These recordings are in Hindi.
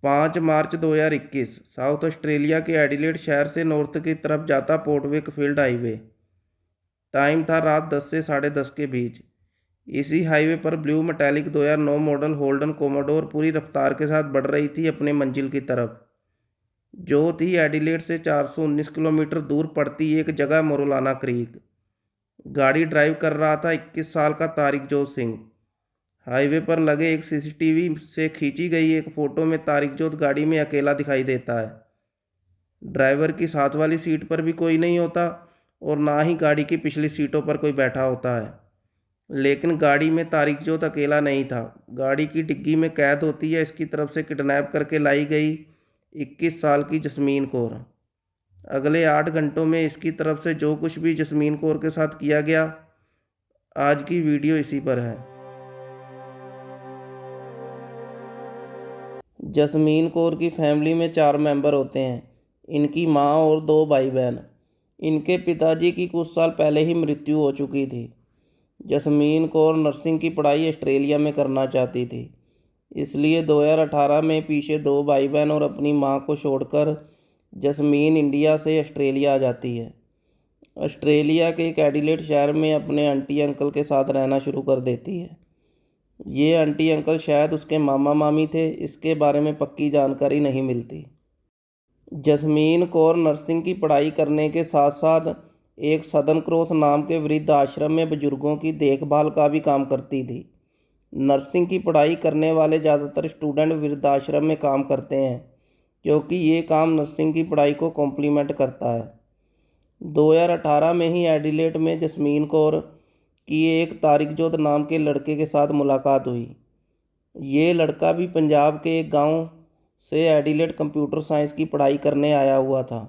5 मार्च 2021 साउथ ऑस्ट्रेलिया के एडिलेड शहर से नॉर्थ की तरफ जाता पोर्टविक फील्ड हाईवे। टाइम था रात 10 से 10:30 के बीच। इसी हाईवे पर blue metallic 2009 model Holden Commodore पूरी रफ्तार के साथ बढ़ रही थी अपने मंजिल की तरफ, जो थी एडिलेड से 419 किलोमीटर दूर पड़ती एक जगह मोरोलाना क्रीक। गाड़ी ड्राइव कर रहा था 21 साल का तारिकजोत सिंह। हाईवे पर लगे एक सीसीटीवी से खींची गई एक फ़ोटो में तारिकजोत गाड़ी में अकेला दिखाई देता है। ड्राइवर की साथ वाली सीट पर भी कोई नहीं होता और ना ही गाड़ी की पिछली सीटों पर कोई बैठा होता है। लेकिन गाड़ी में तारिकजोत अकेला नहीं था। गाड़ी की डिग्गी में कैद होती है इसकी तरफ से किडनैप करके लाई गई 21 साल की जस्मीन कौर। अगले 8 घंटों में इसकी तरफ से जो कुछ भी जस्मीन कौर के साथ किया गया, आज की वीडियो इसी पर है। जस्मीन कौर की फैमिली में 4 मेंबर होते हैं। इनकी माँ और 2 भाई बहन। इनके पिताजी की कुछ साल पहले ही मृत्यु हो चुकी थी। जस्मीन कौर नर्सिंग की पढ़ाई ऑस्ट्रेलिया में करना चाहती थी, इसलिए 2018 में पीछे 2 भाई बहन और अपनी मां को छोड़कर जस्मीन इंडिया से ऑस्ट्रेलिया आ जाती है। ऑस्ट्रेलिया के एक एडिलेड शहर में अपने आंटी अंकल के साथ रहना शुरू कर देती है। ये आंटी अंकल शायद उसके मामा मामी थे, इसके बारे में पक्की जानकारी नहीं मिलती। जस्मीन कौर नर्सिंग की पढ़ाई करने के साथ साथ एक सदन क्रॉस नाम के वृद्ध आश्रम में बुजुर्गों की देखभाल का भी काम करती थी। नर्सिंग की पढ़ाई करने वाले ज़्यादातर स्टूडेंट वृद्धाश्रम में काम करते हैं, क्योंकि ये काम नर्सिंग की पढ़ाई को कॉम्प्लीमेंट करता है। 2018 में ही एडिलेड में जस्मीन कौर की एक तारिकजोत नाम के लड़के के साथ मुलाकात हुई। ये लड़का भी पंजाब के एक गांव से एडिलेड कंप्यूटर साइंस की पढ़ाई करने आया हुआ था।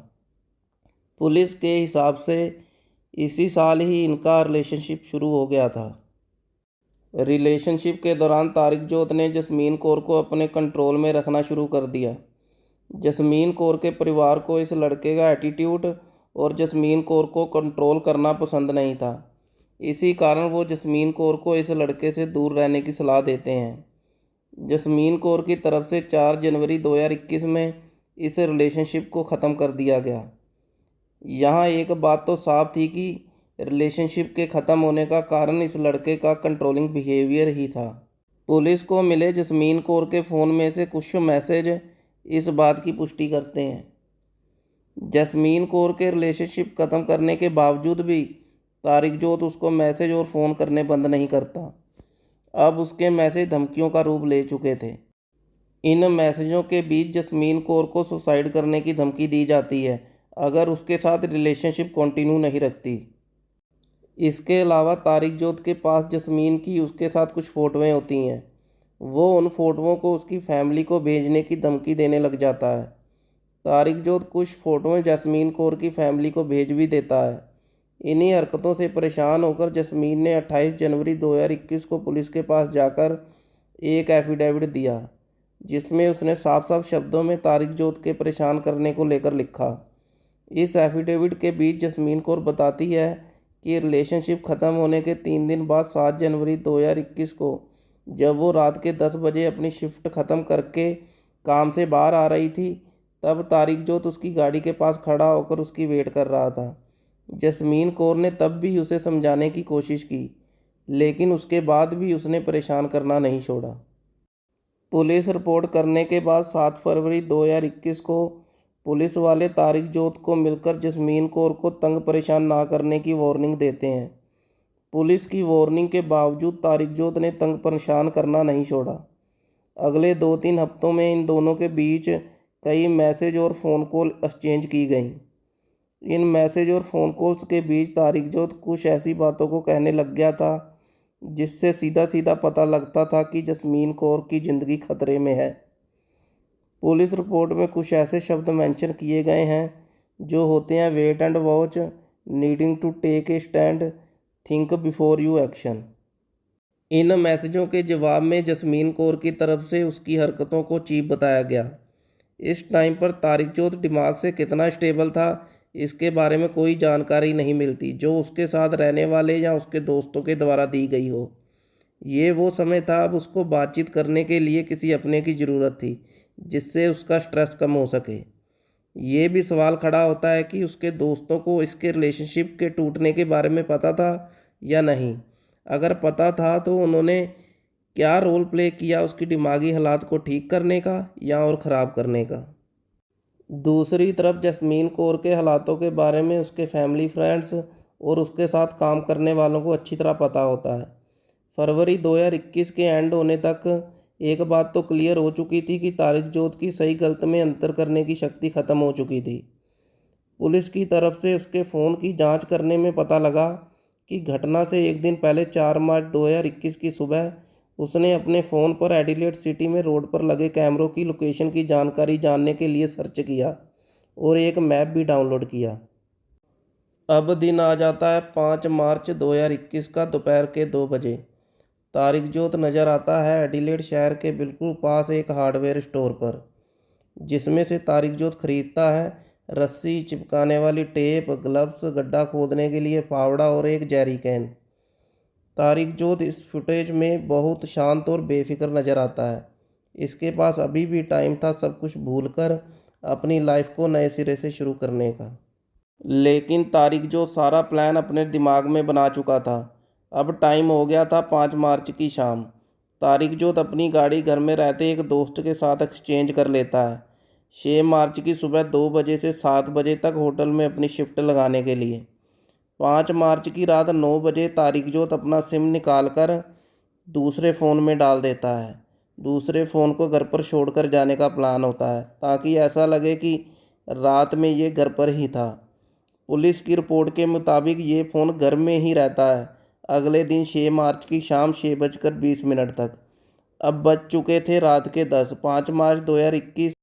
पुलिस के हिसाब से इसी साल ही इनका रिलेशनशिप शुरू हो गया था। रिलेशनशिप के दौरान तारिकजोत ने जस्मीन कौर को अपने कंट्रोल में रखना शुरू कर दिया। जस्मीन कौर के परिवार को इस लड़के का एटीट्यूड और जस्मीन कौर को कंट्रोल करना पसंद नहीं था। इसी कारण वो जस्मीन कौर को इस लड़के से दूर रहने की सलाह देते हैं। जस्मीन कौर की तरफ से 4 जनवरी 2021 में इस रिलेशनशिप को ख़त्म कर दिया गया। यहाँ एक बात तो साफ थी कि रिलेशनशिप के ख़त्म होने का कारण इस लड़के का कंट्रोलिंग बिहेवियर ही था। पुलिस को मिले जस्मीन कौर के फ़ोन में से कुछ मैसेज इस बात की पुष्टि करते हैं। जस्मीन कौर के रिलेशनशिप ख़त्म करने के बावजूद भी तारिकजोत उसको मैसेज और फ़ोन करने बंद नहीं करता। अब उसके मैसेज धमकियों का रूप ले चुके थे। इन मैसेजों के बीच जस्मीन कौर को सुसाइड करने की धमकी दी जाती है अगर उसके साथ रिलेशनशिप कंटिन्यू नहीं रखती। इसके अलावा तारिकजोत के पास जस्मीन की उसके साथ कुछ फ़ोटोएँ होती हैं। वो उन फ़ोटोओं को उसकी फैमिली को भेजने की धमकी देने लग जाता है। तारिकजोत कुछ फ़ोटोएँ जस्मीन कौर की फैमिली को भेज भी देता है। इन्हीं हरकतों से परेशान होकर जस्मीन ने 28 जनवरी 2021 को पुलिस के पास जाकर एक एफिडेविट दिया, जिसमें उसने साफ साफ शब्दों में तारिकजोत के परेशान करने को लेकर लिखा। इस एफिडेविट के बीच जस्मीन कौर बताती है कि रिलेशनशिप ख़त्म होने के 3 दिन बाद 7 जनवरी 2021 को जब वो रात के 10 बजे अपनी शिफ्ट ख़त्म करके काम से बाहर आ रही थी, तब तारिकजोत उसकी गाड़ी के पास खड़ा होकर उसकी वेट कर रहा था। जस्मीन कौर ने तब भी उसे समझाने की कोशिश की, लेकिन उसके बाद भी उसने परेशान करना नहीं छोड़ा। पुलिस रिपोर्ट करने के बाद 7 फरवरी 2021 को पुलिस वाले तारिकजोत को मिलकर जस्मीन कौर को तंग परेशान ना करने की वार्निंग देते हैं। पुलिस की वार्निंग के बावजूद तारिकजोत ने तंग परेशान करना नहीं छोड़ा। अगले 2-3 हफ्तों में इन दोनों के बीच कई मैसेज और फ़ोन कॉल एक्सचेंज की गई। इन मैसेज और फ़ोन कॉल्स के बीच तारिकजोत कुछ ऐसी बातों को कहने लग गया था जिससे सीधा सीधा पता लगता था कि जस्मीन कौर की ज़िंदगी खतरे में है। पुलिस रिपोर्ट में कुछ ऐसे शब्द मेंशन किए गए हैं जो होते हैं wait and watch, needing to take a stand, think before you action. इन मैसेजों के जवाब में जस्मीन कौर की तरफ से उसकी हरकतों को चीप बताया गया। इस टाइम पर तारिकजोत दिमाग से कितना स्टेबल था इसके बारे में कोई जानकारी नहीं मिलती जो उसके साथ रहने वाले या उसके दोस्तों के द्वारा दी गई हो। ये वो समय था अब उसको बातचीत करने के लिए किसी अपने की ज़रूरत थी, जिससे उसका स्ट्रेस कम हो सके। ये भी सवाल खड़ा होता है कि उसके दोस्तों को इसके रिलेशनशिप के टूटने के बारे में पता था या नहीं। अगर पता था तो उन्होंने क्या रोल प्ले किया उसकी दिमागी हालात को ठीक करने का या और ख़राब करने का। दूसरी तरफ जस्मीन कौर के हालातों के बारे में उसके फैमिली फ्रेंड्स और उसके साथ काम करने वालों को अच्छी तरह पता होता है। फरवरी 2021 के एंड होने तक एक बात तो क्लियर हो चुकी थी कि तारिक जोत की सही गलत में अंतर करने की शक्ति ख़त्म हो चुकी थी। पुलिस की तरफ से उसके फ़ोन की जांच करने में पता लगा कि घटना से एक दिन पहले 4 मार्च 2021 की सुबह उसने अपने फ़ोन पर एडिलेड सिटी में रोड पर लगे कैमरों की लोकेशन की जानकारी जानने के लिए सर्च किया और एक मैप भी डाउनलोड किया। अब दिन आ जाता है 5 मार्च 2021 का दोपहर के 2 बजे। तारिक जोत नज़र आता है एडिलेड शहर के बिल्कुल पास एक हार्डवेयर स्टोर पर, जिसमें से तारिक जोत खरीदता है रस्सी, चिपकाने वाली टेप, ग्लव्स, गड्ढा खोदने के लिए फावड़ा और एक जेरी कैन। तारिक जोत इस फुटेज में बहुत शांत और बेफिक्र नज़र आता है। इसके पास अभी भी टाइम था सब कुछ भूलकर अपनी लाइफ को नए सिरे से शुरू करने का। लेकिन तारिक जोत सारा प्लान अपने दिमाग में बना चुका था। अब टाइम हो गया था 5 मार्च की शाम। तारिक जोत अपनी गाड़ी घर में रहते एक दोस्त के साथ एक्सचेंज कर लेता है 6 मार्च की सुबह 2 बजे से 7 बजे तक होटल में अपनी शिफ्ट लगाने के लिए। 5 मार्च की रात 9 बजे तारिक जोत अपना सिम निकाल कर दूसरे फ़ोन में डाल देता है। दूसरे फ़ोन को घर पर छोड़कर जाने का प्लान होता है ताकि ऐसा लगे कि रात में ये घर पर ही था। पुलिस की रिपोर्ट के मुताबिक ये फ़ोन घर में ही रहता है अगले दिन 6 मार्च की शाम 6:20 तक। अब बज चुके थे रात के 10। 5 मार्च 2021।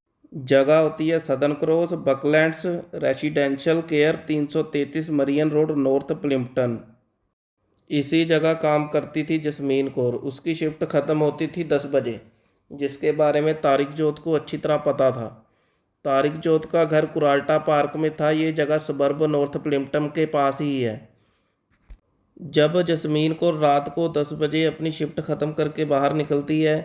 जगह होती है Southern Cross Bucklands residential care 333 Marion Road North Plympton. इसी जगह काम करती थी जस्मीन कौर। उसकी शिफ्ट ख़त्म होती थी 10 बजे, जिसके बारे में तारिक जोत को अच्छी तरह पता था। तारिक जोत का घर कुराल्टा पार्क में था। ये जगह सबर्ब नॉर्थ प्लिम्पटन के पास ही है। जब जस्मीन कौर रात को 10 बजे अपनी शिफ्ट ख़त्म करके बाहर निकलती है,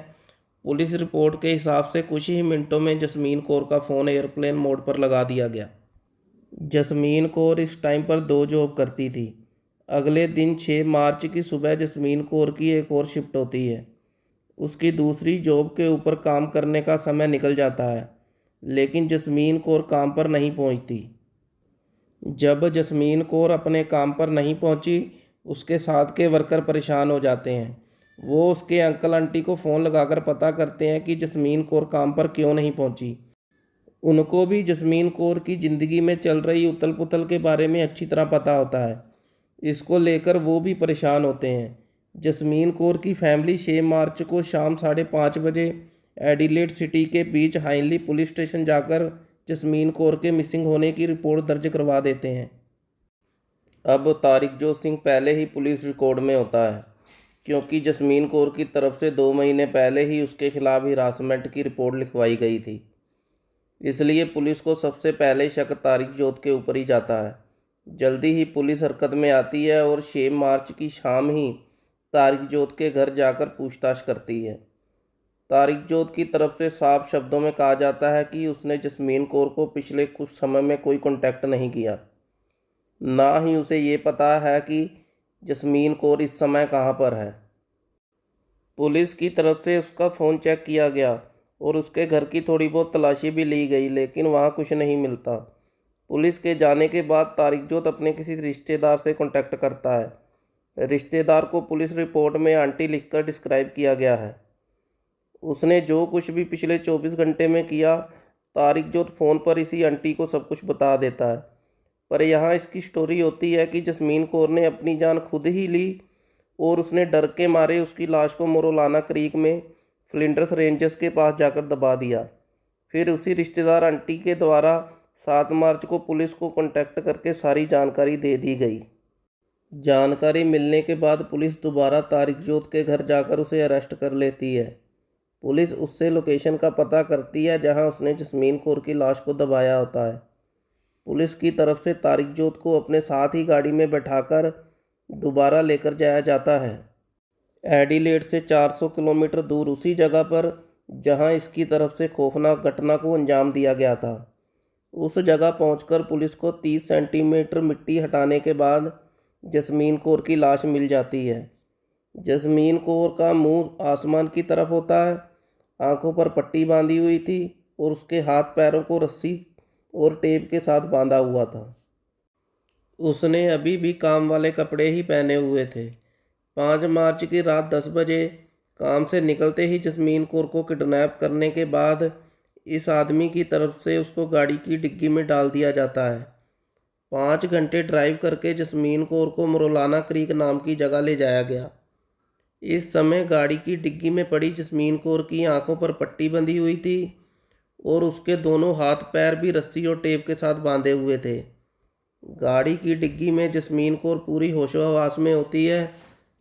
पुलिस रिपोर्ट के हिसाब से कुछ ही मिनटों में जस्मीन कौर का फ़ोन एयरप्लेन मोड पर लगा दिया गया। जस्मीन कौर इस टाइम पर 2 जॉब करती थी। अगले दिन 6 मार्च की सुबह जस्मीन कौर की एक और शिफ्ट होती है। उसकी दूसरी जॉब के ऊपर काम करने का समय निकल जाता है, लेकिन जस्मीन कौर काम पर नहीं पहुंचती। जब जस्मीन कौर अपने काम पर नहीं पहुंची, उसके साथ के वर्कर परेशान हो जाते हैं। वो उसके अंकल आंटी को फ़ोन लगाकर पता करते हैं कि जस्मीन कौर काम पर क्यों नहीं पहुंची। उनको भी जस्मीन कौर की ज़िंदगी में चल रही उथल पुथल के बारे में अच्छी तरह पता होता है। इसको लेकर वो भी परेशान होते हैं। जस्मीन कौर की फैमिली 6 मार्च को शाम 5:30 बजे एडिलेड सिटी के बीच हाइनली पुलिस स्टेशन जाकर जस्मीन कौर के मिसिंग होने की रिपोर्ट दर्ज करवा देते हैं। अब तारिक जोत सिंह पहले ही पुलिस रिकॉर्ड में होता है, क्योंकि जस्मीन कौर की तरफ से 2 महीने पहले ही उसके खिलाफ हिरासमेंट की रिपोर्ट लिखवाई गई थी। इसलिए पुलिस को सबसे पहले शक तारिक जोत के ऊपर ही जाता है। जल्दी ही पुलिस हरकत में आती है और 6 मार्च की शाम ही तारिक जोत के घर जाकर पूछताछ करती है। तारिक जोत की तरफ से साफ शब्दों में कहा जाता है कि उसने जस्मीन कौर को पिछले कुछ समय में कोई कांटेक्ट नहीं किया, ना ही उसे ये पता है कि जस्मीन कौर इस समय कहाँ पर है। पुलिस की तरफ से उसका फ़ोन चेक किया गया और उसके घर की थोड़ी बहुत तलाशी भी ली गई, लेकिन वहाँ कुछ नहीं मिलता। पुलिस के जाने के बाद तारिक जोत अपने किसी रिश्तेदार से कांटेक्ट करता है। रिश्तेदार को पुलिस रिपोर्ट में आंटी लिखकर डिस्क्राइब किया गया है। उसने जो कुछ भी पिछले 24 घंटे में किया, तारिक जोत फ़ोन पर इसी आंटी को सब कुछ बता देता है। पर यहाँ इसकी स्टोरी होती है कि जस्मीन कौर ने अपनी जान खुद ही ली और उसने डर के मारे उसकी लाश को मोरोलाना क्रीक में फ्लिंडर्स रेंजर्स के पास जाकर दबा दिया। फिर उसी रिश्तेदार आंटी के द्वारा 7 मार्च को पुलिस को कांटेक्ट करके सारी जानकारी दे दी गई। जानकारी मिलने के बाद पुलिस दोबारा तारिक जोत के घर जाकर उसे अरेस्ट कर लेती है। पुलिस उससे लोकेशन का पता करती है जहां उसने जस्मीन कौर की लाश को दबाया होता है। पुलिस की तरफ से तारिक जोत को अपने साथ ही गाड़ी में बैठाकर दोबारा लेकर जाया जाता है। एडिलेड से 400 किलोमीटर दूर उसी जगह पर जहां इसकी तरफ से खौफनाक घटना को अंजाम दिया गया था। उस जगह पहुंचकर पुलिस को 30 सेंटीमीटर मिट्टी हटाने के बाद जसमीन कौर की लाश मिल जाती है। जसमीन कौर का मुंह आसमान की तरफ होता है, आंखों पर पट्टी बांधी हुई थी और उसके हाथ पैरों को रस्सी और टेप के साथ बांधा हुआ था। उसने अभी भी काम वाले कपड़े ही पहने हुए थे। 5 मार्च की रात 10 बजे काम से निकलते ही जसमीन कौर को किडनैप करने के बाद इस आदमी की तरफ से उसको गाड़ी की डिग्गी में डाल दिया जाता है। 5 घंटे ड्राइव करके जसमीन कौर को मुरौलाना क्रीक नाम की जगह ले जाया गया। इस समय गाड़ी की डिग्गी में पड़ी जसमीन कौर की आंखों पर पट्टी बंधी हुई थी और उसके दोनों हाथ पैर भी रस्सी और टेप के साथ बांधे हुए थे। गाड़ी की डिग्गी में जसमीन कौर पूरी होशो-हवास में होती है।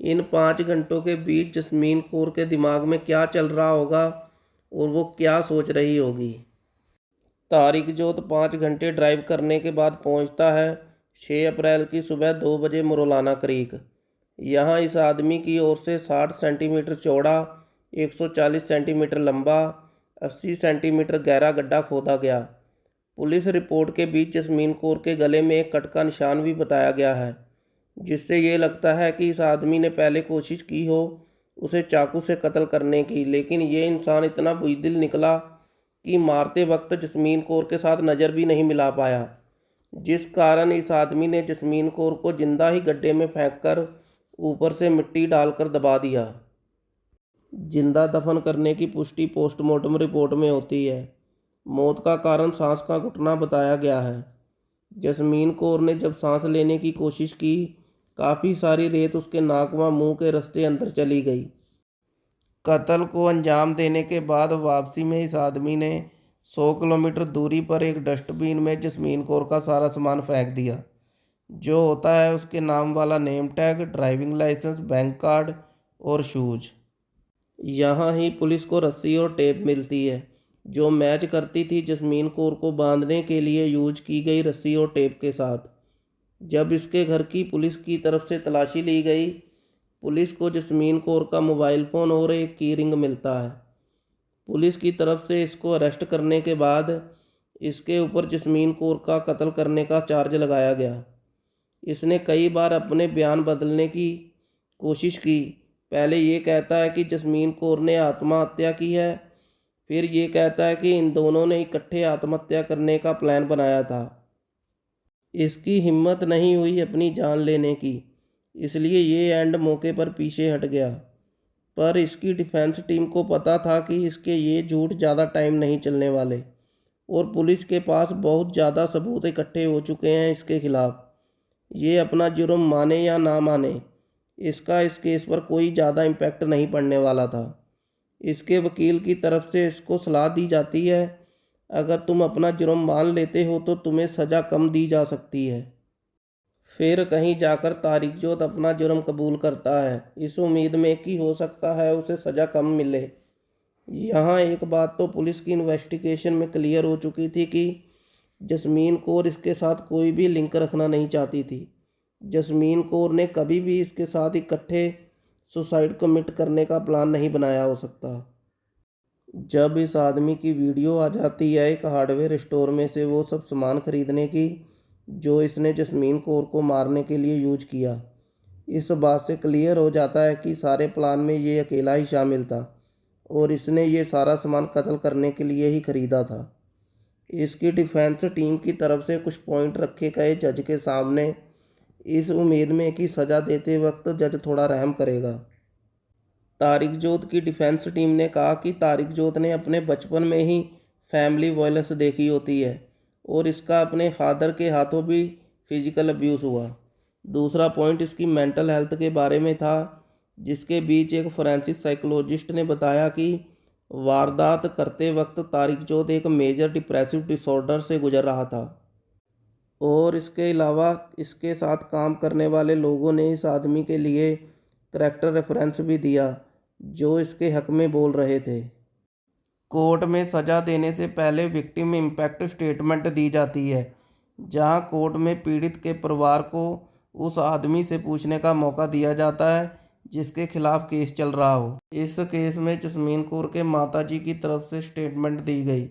इन 5 घंटों के बीच जसमीन कौर के दिमाग में क्या चल रहा होगा और वो क्या सोच रही होगी। तारिक जोत 5 घंटे ड्राइव करने के बाद पहुंचता है 6 अप्रैल की सुबह 2 बजे मुरौलाना क्रीक। यहाँ इस आदमी की ओर से 60 सेंटीमीटर चौड़ा, 140 सेंटीमीटर लंबा, 80 सेंटीमीटर गहरा गड्ढा खोदा गया। पुलिस रिपोर्ट के बीच जसमीन कौर के गले में एक कट का निशान भी बताया गया है, जिससे ये लगता है कि इस आदमी ने पहले कोशिश की हो उसे चाकू से कत्ल करने की, लेकिन ये इंसान इतना बुज़दिल निकला कि मारते वक्त जसमीन कौर के साथ नज़र भी नहीं मिला पाया, जिस कारण इस आदमी ने जसमीन कौर को जिंदा ही गड्ढे में फेंककर ऊपर से मिट्टी डालकर दबा दिया। जिंदा दफन करने की पुष्टि पोस्टमार्टम रिपोर्ट में होती है। मौत का कारण सांस का घुटना बताया गया है। जसमीन कौर ने जब सांस लेने की कोशिश की, काफ़ी सारी रेत उसके नाक व मुंह के रास्ते अंदर चली गई। कत्ल को अंजाम देने के बाद वापसी में इस आदमी ने 100 किलोमीटर दूरी पर एक डस्टबिन में जसमीन कौर का सारा सामान फेंक दिया, जो होता है उसके नाम वाला name tag, driving licence, bank card और शूज। यहाँ ही पुलिस को रस्सी और टेप मिलती है, जो मैच करती थी जसमीन कौर को बांधने के लिए यूज की गई रस्सी और टेप के साथ। जब इसके घर की पुलिस की तरफ से तलाशी ली गई, पुलिस को जसमीन कौर का मोबाइल फ़ोन और एक की रिंग मिलता है। पुलिस की तरफ से इसको अरेस्ट करने के बाद इसके ऊपर जसमीन कौर का कत्ल करने का चार्ज लगाया गया। इसने कई बार अपने बयान बदलने की कोशिश की। पहले ये कहता है कि जसमीन कौर ने आत्महत्या की है, फिर ये कहता है कि इन दोनों ने इकट्ठे आत्महत्या करने का प्लान बनाया था। इसकी हिम्मत नहीं हुई अपनी जान लेने की, इसलिए ये एंड मौके पर पीछे हट गया। पर इसकी डिफेंस टीम को पता था कि इसके ये झूठ ज़्यादा टाइम नहीं चलने वाले और पुलिस के पास बहुत ज़्यादा सबूत इकट्ठे हो चुके हैं इसके खिलाफ। ये अपना जुर्म माने या ना माने, इसका इस केस पर कोई ज़्यादा इम्पैक्ट नहीं पड़ने वाला था। इसके वकील की तरफ से इसको सलाह दी जाती है, अगर तुम अपना जुर्म मान लेते हो तो तुम्हें सज़ा कम दी जा सकती है। फिर कहीं जाकर तारिक जोत अपना जुर्म कबूल करता है, इस उम्मीद में कि हो सकता है उसे सज़ा कम मिले। यहाँ एक बात तो पुलिस की इन्वेस्टिगेशन में क्लियर हो चुकी थी कि जसमीन कौर इसके साथ कोई भी लिंक रखना नहीं चाहती थी। जसमीन कौर ने कभी भी इसके साथ इकट्ठे सुसाइड कमिट करने का प्लान नहीं बनाया हो सकता। जब इस आदमी की वीडियो आ जाती है एक हार्डवेयर स्टोर में से वो सब सामान खरीदने की जो इसने जसमीन कौर को मारने के लिए यूज किया, इस बात से क्लियर हो जाता है कि सारे प्लान में ये अकेला ही शामिल था और इसने ये सारा सामान कत्ल करने के लिए ही खरीदा था। इसकी डिफेंस टीम की तरफ से कुछ पॉइंट रखे गए जज के सामने, इस उम्मीद में कि सज़ा देते वक्त जज थोड़ा रहम करेगा। तारिक जोत की डिफेंस टीम ने कहा कि तारिक जोत ने अपने बचपन में ही फैमिली वायलेंस देखी होती है और इसका अपने फादर के हाथों भी फिजिकल अब्यूज़ हुआ। दूसरा पॉइंट इसकी मेंटल हेल्थ के बारे में था, जिसके बीच एक फोरेंसिक साइकोलॉजिस्ट ने बताया कि वारदात करते वक्त तारिक जोत एक मेजर डिप्रेसिव डिसऑर्डर से गुजर रहा था और इसके अलावा इसके साथ काम करने वाले लोगों ने इस आदमी के लिए करैक्टर रेफरेंस भी दिया जो इसके हक में बोल रहे थे। कोर्ट में सज़ा देने से पहले विक्टिम इम्पैक्ट स्टेटमेंट दी जाती है, जहां कोर्ट में पीड़ित के परिवार को उस आदमी से पूछने का मौका दिया जाता है जिसके खिलाफ केस चल रहा हो। इस केस में जस्मीन कौर के माताजी की तरफ से स्टेटमेंट दी गई,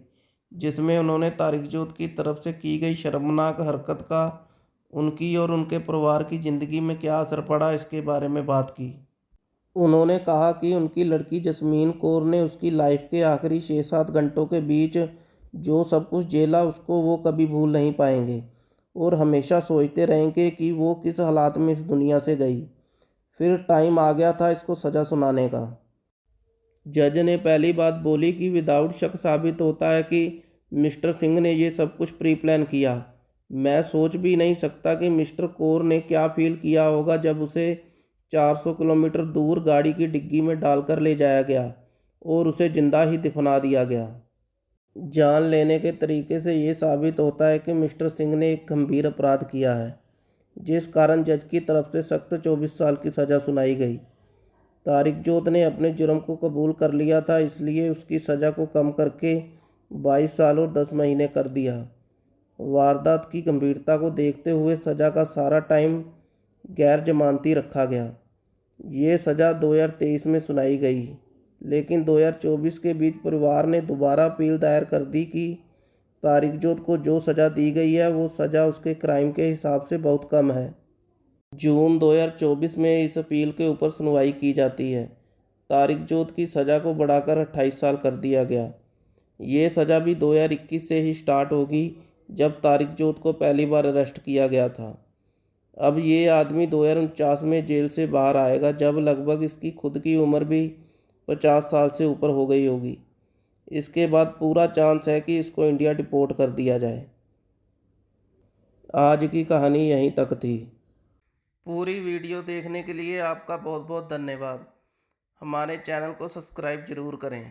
जिसमें उन्होंने तारिक जोत की तरफ से की गई शर्मनाक हरकत का उनकी और उनके परिवार की ज़िंदगी में क्या असर पड़ा इसके बारे में बात की। उन्होंने कहा कि उनकी लड़की जस्मीन कौर ने उसकी लाइफ के आखिरी 6-7 घंटों के बीच जो सब कुछ झेला उसको वो कभी भूल नहीं पाएंगे और हमेशा सोचते रहेंगे कि वो किस हालात में इस दुनिया से गई। फिर टाइम आ गया था इसको सज़ा सुनाने का। जज ने पहली बात बोली कि विदाउट शक साबित होता है कि मिस्टर सिंह ने ये सब कुछ प्री प्लान किया। मैं सोच भी नहीं सकता कि मिस्टर कौर ने क्या फील किया होगा जब उसे 400 किलोमीटर दूर गाड़ी की डिग्गी में डालकर ले जाया गया और उसे जिंदा ही दफना दिया गया। जान लेने के तरीके से ये साबित होता है कि मिस्टर सिंह ने एक गंभीर अपराध किया है, जिस कारण जज की तरफ से सख्त 24 साल की सज़ा सुनाई गई। तारिक जोत ने अपने जुर्म को कबूल कर लिया था, इसलिए उसकी सज़ा को कम करके 22 साल और 10 महीने कर दिया। वारदात की गंभीरता को देखते हुए सज़ा का सारा टाइम गैर जमानती रखा गया। ये सज़ा 2023 में सुनाई गई, लेकिन 2024 के बीच परिवार ने दोबारा अपील दायर कर दी कि तारिक जोत को जो सज़ा दी गई है वो सज़ा उसके क्राइम के हिसाब से बहुत कम है। जून 2024 में इस अपील के ऊपर सुनवाई की जाती है। तारिक जोत की सज़ा को बढ़ाकर 28 साल कर दिया गया। ये सज़ा भी 2021 से ही स्टार्ट होगी, जब तारिक जोत को पहली बार अरेस्ट किया गया था। अब ये आदमी 2049 में जेल से बाहर आएगा, जब लगभग इसकी खुद की उम्र भी 50 साल से ऊपर हो गई होगी। इसके बाद पूरा चांस है कि इसको इंडिया डिपोर्ट कर दिया जाए। आज की कहानी यहीं तक थी। पूरी वीडियो देखने के लिए आपका बहुत बहुत धन्यवाद। हमारे चैनल को सब्सक्राइब ज़रूर करें।